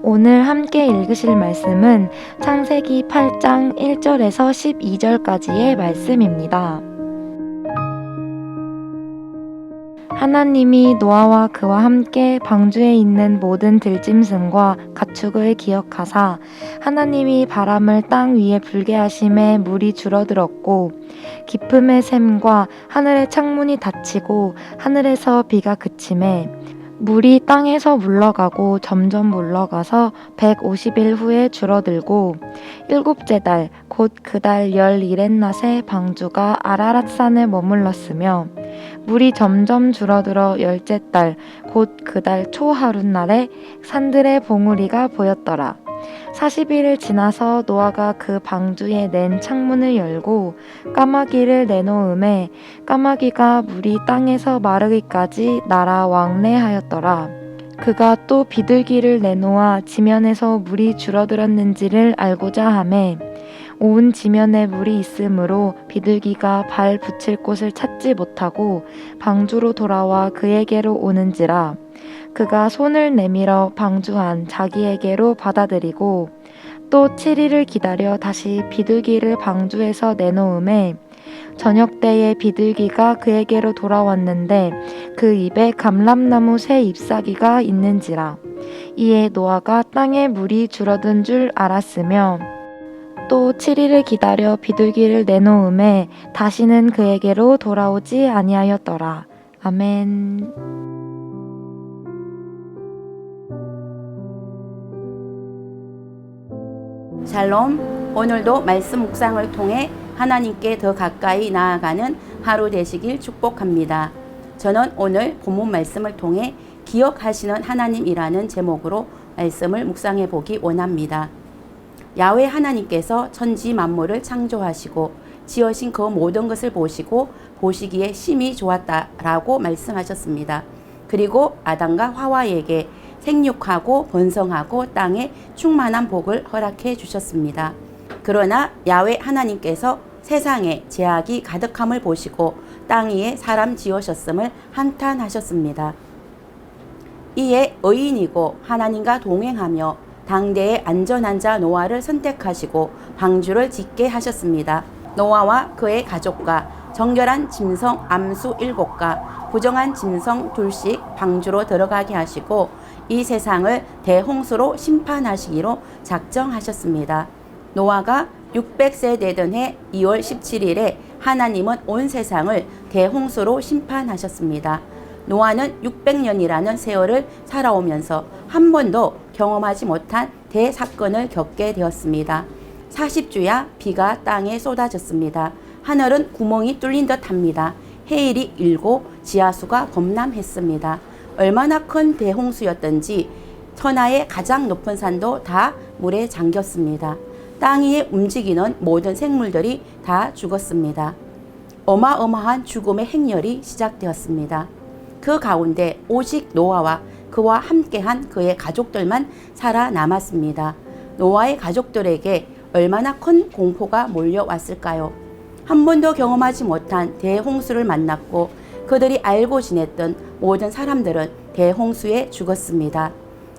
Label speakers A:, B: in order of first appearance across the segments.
A: 오늘 함께 읽으실 말씀은 창세기 8장 1절에서 12절까지의 말씀입니다. 하나님이 노아와 그와 함께 방주에 있는 모든 들짐승과 가축을 기억하사 하나님이 바람을 땅 위에 불게 하심에 물이 줄어들었고 깊음의 샘과 하늘의 창문이 닫히고 하늘에서 비가 그치매 물이 땅에서 물러가고 점점 물러가서 150일 후에 줄어들고 일곱째 달 곧 그 달 11렛낫에 방주가 아라랏산에 머물렀으며 물이 점점 줄어들어 열째 달 곧 그 달 초하룻날에 산들의 봉우리가 보였더라. 40일을 지나서 노아가 그 방주에 낸 창문을 열고 까마귀를 내놓음에 까마귀가 물이 땅에서 마르기까지 날아 왕래하였더라. 그가 또 비둘기를 내놓아 지면에서 물이 줄어들었는지를 알고자 하매 온 지면에 물이 있으므로 비둘기가 발 붙일 곳을 찾지 못하고 방주로 돌아와 그에게로 오는지라. 그가 손을 내밀어 방주 안 자기에게로 받아들이고 또 7일을 기다려 다시 비둘기를 방주에서 내놓음에 저녁 때에 비둘기가 그에게로 돌아왔는데 그 입에 감람나무 새 잎사귀가 있는지라. 이에 노아가 땅에 물이 줄어든 줄 알았으며 또 7일을 기다려 비둘기를 내놓음에 다시는 그에게로 돌아오지 아니하였더라. 아멘.
B: 샬롬. 오늘도 말씀 묵상을 통해 하나님께 더 가까이 나아가는 하루 되시길 축복합니다. 저는 오늘 본문 말씀을 통해 기억하시는 하나님이라는 제목으로 말씀을 묵상해 보기 원합니다. 야훼 하나님께서 천지 만물을 창조하시고 지으신 그 모든 것을 보시고 보시기에 심히 좋았다라고 말씀하셨습니다. 그리고 아담과 하와에게 생육하고 번성하고 땅에 충만한 복을 허락해 주셨습니다. 그러나 야훼 하나님께서 세상에 죄악이 가득함을 보시고 땅 위에 사람 지으셨음을 한탄하셨습니다. 이에 의인이고 하나님과 동행하며 당대의 안전한 자 노아를 선택하시고 방주를 짓게 하셨습니다. 노아와 그의 가족과 정결한 짐승 암수 7과 부정한 짐승 2씩 방주로 들어가게 하시고 이 세상을 대홍수로 심판하시기로 작정하셨습니다. 노아가 600세 되던 해 2월 17일에 하나님은 온 세상을 대홍수로 심판하셨습니다. 노아는 600년이라는 세월을 살아오면서 한 번도 경험하지 못한 대사건을 겪게 되었습니다. 40주야 비가 땅에 쏟아졌습니다. 하늘은 구멍이 뚫린 듯 합니다. 해일이 일고 지하수가 범람했습니다. 얼마나 큰 대홍수였던지 천하의 가장 높은 산도 다 물에 잠겼습니다. 땅 위에 움직이는 모든 생물들이 다 죽었습니다. 어마어마한 죽음의 행렬이 시작되었습니다. 그 가운데 오직 노아와 그와 함께한 그의 가족들만 살아남았습니다. 노아의 가족들에게 얼마나 큰 공포가 몰려왔을까요? 한 번도 경험하지 못한 대홍수를 만났고 그들이 알고 지냈던 모든 사람들은 대홍수에 죽었습니다.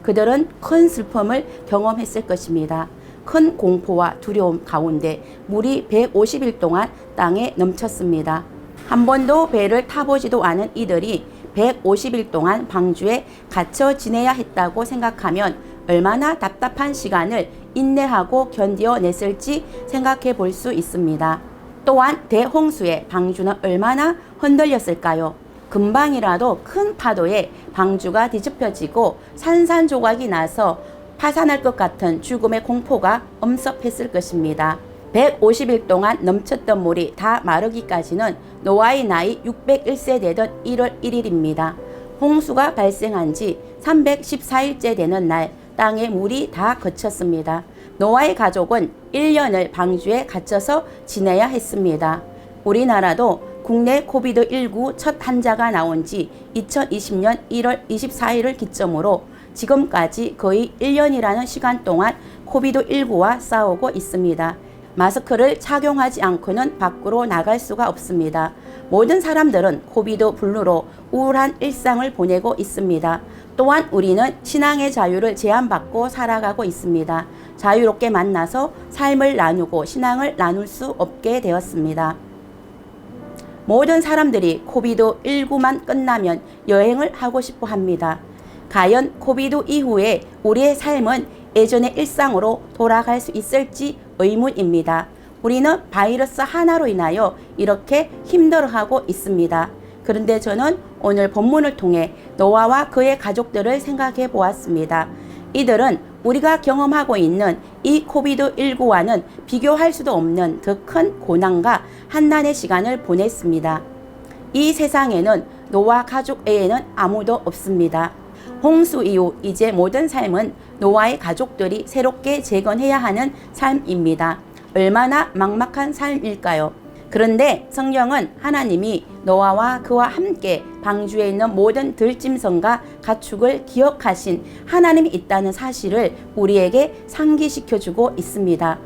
B: 그들은 큰 슬픔을 경험했을 것입니다. 큰 공포와 두려움 가운데 물이 150일 동안 땅에 넘쳤습니다. 한 번도 배를 타보지도 않은 이들이 150일 동안 방주에 갇혀 지내야 했다고 생각하면 얼마나 답답한 시간을 인내하고 견뎌냈을지 생각해 볼 수 있습니다. 또한 대홍수에 방주는 얼마나 흔들렸을까요? 금방이라도 큰 파도에 방주가 뒤집혀지고 산산조각이 나서 파산할 것 같은 죽음의 공포가 엄습했을 것입니다. 150일 동안 넘쳤던 물이 다 마르기까지는 노아의 나이 601세 되던 1월 1일입니다. 홍수가 발생한 지 314일째 되는 날 땅에 물이 다 거쳤습니다. 노아의 가족은 1년을 방주에 갇혀서 지내야 했습니다. 우리나라도 국내 코비드19 첫 환자가 나온 지 2020년 1월 24일을 기점으로 지금까지 거의 1년이라는 시간 동안 코비드19와 싸우고 있습니다. 마스크를 착용하지 않고는 밖으로 나갈 수가 없습니다. 모든 사람들은 코비드 블루로 우울한 일상을 보내고 있습니다. 또한 우리는 신앙의 자유를 제한받고 살아가고 있습니다. 자유롭게 만나서 삶을 나누고 신앙을 나눌 수 없게 되었습니다. 모든 사람들이 코비드19만 끝나면 여행을 하고 싶어 합니다. 과연 코비드 이후에 우리의 삶은 예전의 일상으로 돌아갈 수 있을지 의문입니다. 우리는 바이러스 하나로 인하여 이렇게 힘들어하고 있습니다. 그런데 저는 오늘 본문을 통해 노아와 그의 가족들을 생각해 보았습니다. 이들은 우리가 경험하고 있는 이 코비드19와는 비교할 수도 없는 더 큰 고난과 한난의 시간을 보냈습니다. 이 세상에는 노아 가족 외에는 아무도 없습니다. 홍수 이후 이제 모든 삶은 노아의 가족들이 새롭게 재건해야 하는 삶입니다. 얼마나 막막한 삶일까요? 그런데 성경은 하나님이 노아와 그와 함께 방주에 있는 모든 들짐승과 가축을 기억하신 하나님이 있다는 사실을 우리에게 상기시켜주고 있습니다.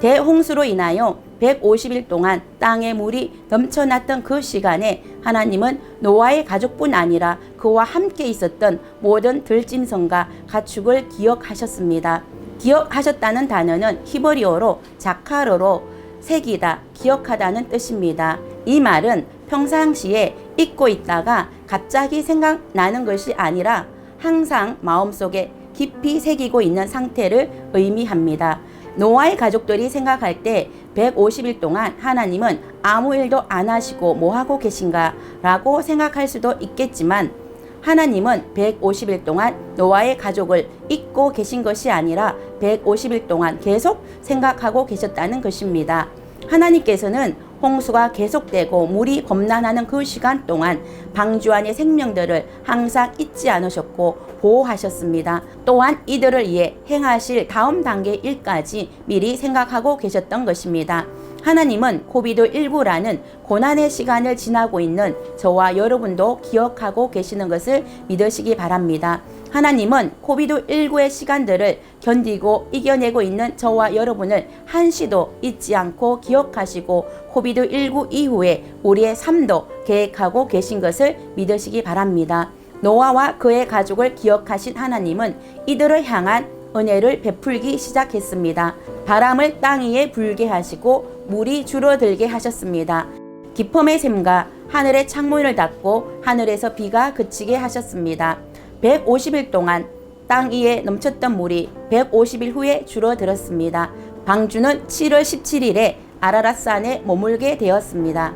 B: 대홍수로 인하여 150일 동안 땅에 물이 넘쳐났던 그 시간에 하나님은 노아의 가족뿐 아니라 그와 함께 있었던 모든 들짐승과 가축을 기억하셨습니다. 기억하셨다는 단어는 히브리어로 자카르로 새기다, 기억하다는 뜻입니다. 이 말은 평상시에 잊고 있다가 갑자기 생각나는 것이 아니라 항상 마음속에 깊이 새기고 있는 상태를 의미합니다. 노아의 가족들이 생각할 때 150일 동안 하나님은 아무 일도 안 하시고 뭐 하고 계신가 라고 생각할 수도 있겠지만 하나님은 150일 동안 노아의 가족을 잊고 계신 것이 아니라 150일 동안 계속 생각하고 계셨다는 것입니다. 하나님께서는 홍수가 계속되고 물이 범람하는 그 시간 동안 방주 안의 생명들을 항상 잊지 않으셨고 보호하셨습니다. 또한 이들을 위해 행하실 다음 단계 일까지 미리 생각하고 계셨던 것입니다. 하나님은 코비드19라는 고난의 시간을 지나고 있는 저와 여러분도 기억하고 계시는 것을 믿으시기 바랍니다. 하나님은 코비드19의 시간들을 견디고 이겨내고 있는 저와 여러분을 한시도 잊지 않고 기억하시고 코비드19 이후에 우리의 삶도 계획하고 계신 것을 믿으시기 바랍니다. 노아와 그의 가족을 기억하신 하나님은 이들을 향한 은혜를 베풀기 시작했습니다. 바람을 땅 위에 불게 하시고 물이 줄어들게 하셨습니다. 기쁨의 샘과 하늘의 창문을 닫고 하늘에서 비가 그치게 하셨습니다. 150일 동안 땅 위에 넘쳤던 물이 150일 후에 줄어들었습니다. 방주는 7월 17일에 아라랏산에 머물게 되었습니다.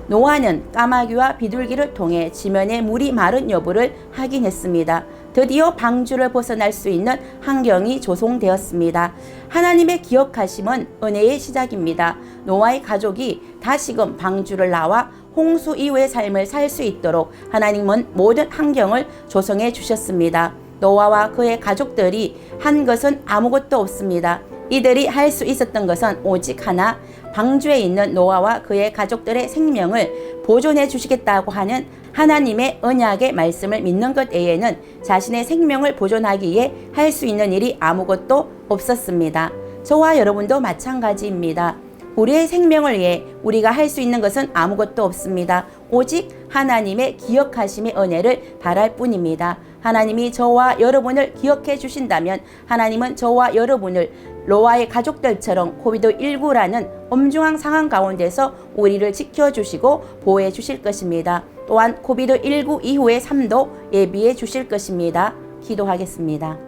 B: 노아는 까마귀와 비둘기를 통해 지면에 물이 마른 여부를 확인했습니다. 드디어 방주를 벗어날 수 있는 환경이 조성되었습니다. 하나님의 기억하심은 은혜의 시작입니다. 노아의 가족이 다시금 방주를 나와 홍수 이후의 삶을 살 수 있도록 하나님은 모든 환경을 조성해 주셨습니다. 노아와 그의 가족들이 한 것은 아무것도 없습니다. 이들이 할 수 있었던 것은 오직 하나, 방주에 있는 노아와 그의 가족들의 생명을 보존해 주시겠다고 하는 하나님의 언약의 말씀을 믿는 것 외에는 자신의 생명을 보존하기 위해 할 수 있는 일이 아무것도 없었습니다. 저와 여러분도 마찬가지입니다. 우리의 생명을 위해 우리가 할 수 있는 것은 아무것도 없습니다. 오직 하나님의 기억하심의 은혜를 바랄 뿐입니다. 하나님이 저와 여러분을 기억해 주신다면 하나님은 저와 여러분을 노아의 가족들처럼 코비드19라는 엄중한 상황 가운데서 우리를 지켜주시고 보호해 주실 것입니다. 또한 코비드19 이후의 삶도 예비해 주실 것입니다. 기도하겠습니다.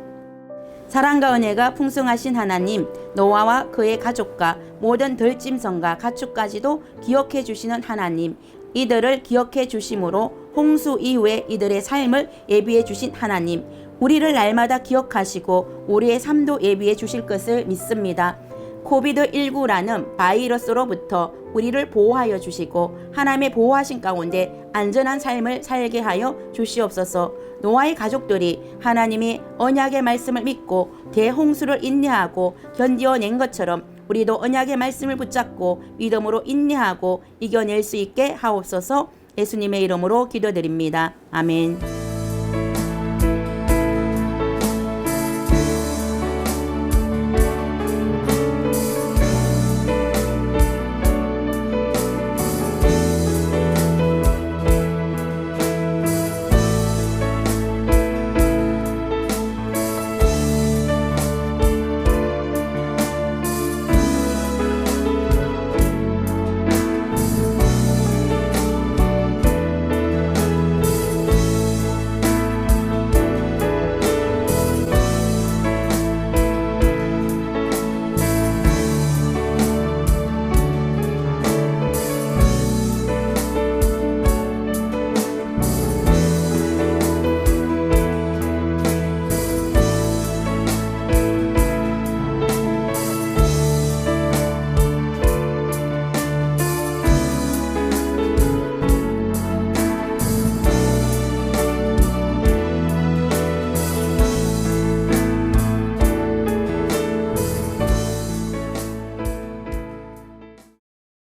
B: 사랑과 은혜가 풍성하신 하나님, 노아와 그의 가족과 모든 들짐승과 가축까지도 기억해 주시는 하나님, 이들을 기억해 주심으로 홍수 이후에 이들의 삶을 예비해 주신 하나님, 우리를 날마다 기억하시고 우리의 삶도 예비해 주실 것을 믿습니다. 코비드19라는 바이러스로부터 우리를 보호하여 주시고 하나님의 보호하신 가운데 안전한 삶을 살게 하여 주시옵소서. 노아의 가족들이 하나님이 언약의 말씀을 믿고 대홍수를 인내하고 견디어낸 것처럼 우리도 언약의 말씀을 붙잡고 믿음으로 인내하고 이겨낼 수 있게 하옵소서. 예수님의 이름으로 기도드립니다. 아멘.